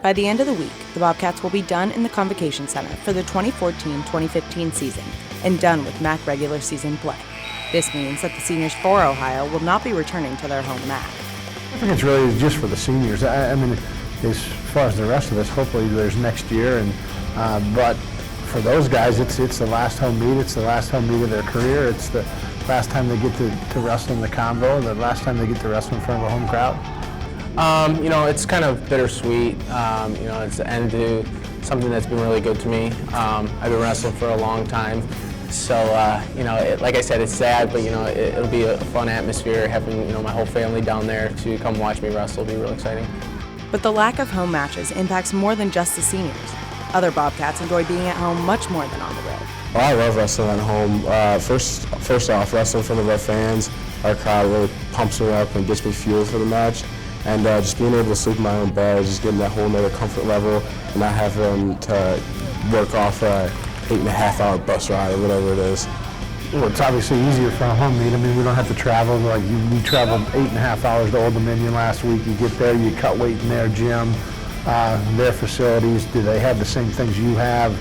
By the end of the week, the Bobcats will be done in the Convocation Center for the 2014-2015 season and done with MAC regular season play. This means that the seniors for Ohio will not be returning to their home MAC. I think it's really just for the seniors. I mean, as far as the rest of us, hopefully there's next year, but for those guys, it's the last home meet. It's the last home meet of their career. It's the last time they get to wrestle in the Convo, the last time they get to wrestle in front of a home crowd. It's kind of bittersweet. It's the end to something that's been really good to me. I've been wrestling for a long time. So, like I said, it's sad, but, it'll be a fun atmosphere having, my whole family down there to come watch me wrestle. It'll be real exciting. But the lack of home matches impacts more than just the seniors. Other Bobcats enjoy being at home much more than on the road. Well, I love wrestling at home. First off, wrestling in front of our fans, our crowd really pumps me up and gets me fueled for the match. And just being able to sleep in my own bed, just getting that whole nother comfort level, and not having to work off a 8.5-hour bus ride or whatever it is. Well, it's obviously easier for a home meet. I mean, we don't have to travel. Like we traveled 8.5 hours to Old Dominion last week. You get there, you cut weight in their gym, their facilities. Do they have the same things you have?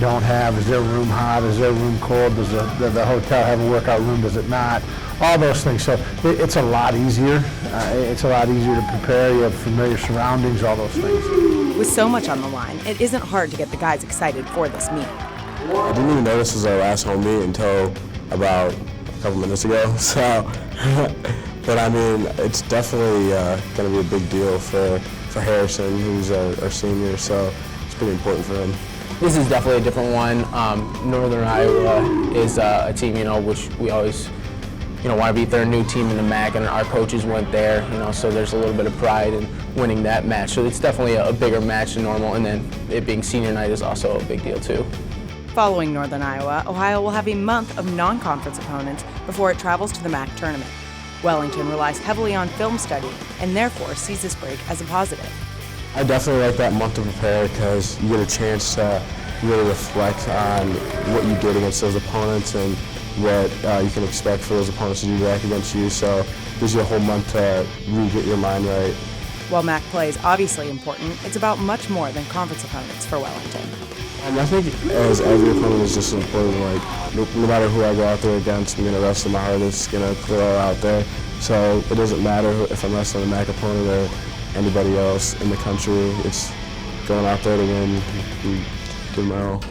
Don't have? Is their room hot? Is their room cold? Does the hotel have a workout room? Does it not? All those things. So it's a lot easier. It's a lot easier to prepare. You have familiar surroundings, all those things. With so much on the line, it isn't hard to get the guys excited for this meet. I didn't even know this was our last home meet until about a couple minutes ago. So, but I mean, it's definitely going to be a big deal for Harrison, who's our senior. So it's pretty important for him. This is definitely a different one. Northern Iowa is a team, which we always, want to beat their new team in the MAC, and our coaches went there, so there's a little bit of pride in winning that match. So it's definitely a bigger match than normal, and then it being senior night is also a big deal too. Following Northern Iowa, Ohio will have a month of non-conference opponents before it travels to the MAC tournament. Wellington relies heavily on film study and therefore sees this break as a positive. I definitely like that month to prepare because you get a chance to really reflect on what you did against those opponents and what you can expect for those opponents to do back against you. So it gives you a whole month to really get your mind right. While MAC play is obviously important, it's about much more than conference opponents for Wellington. I think as every opponent is just important. No matter who I go out there against, I'm going to wrestle my hardest, going to put it all out there. So it doesn't matter if I'm wrestling a MAC opponent or anybody else in the country. It's going out there to win and give them my all.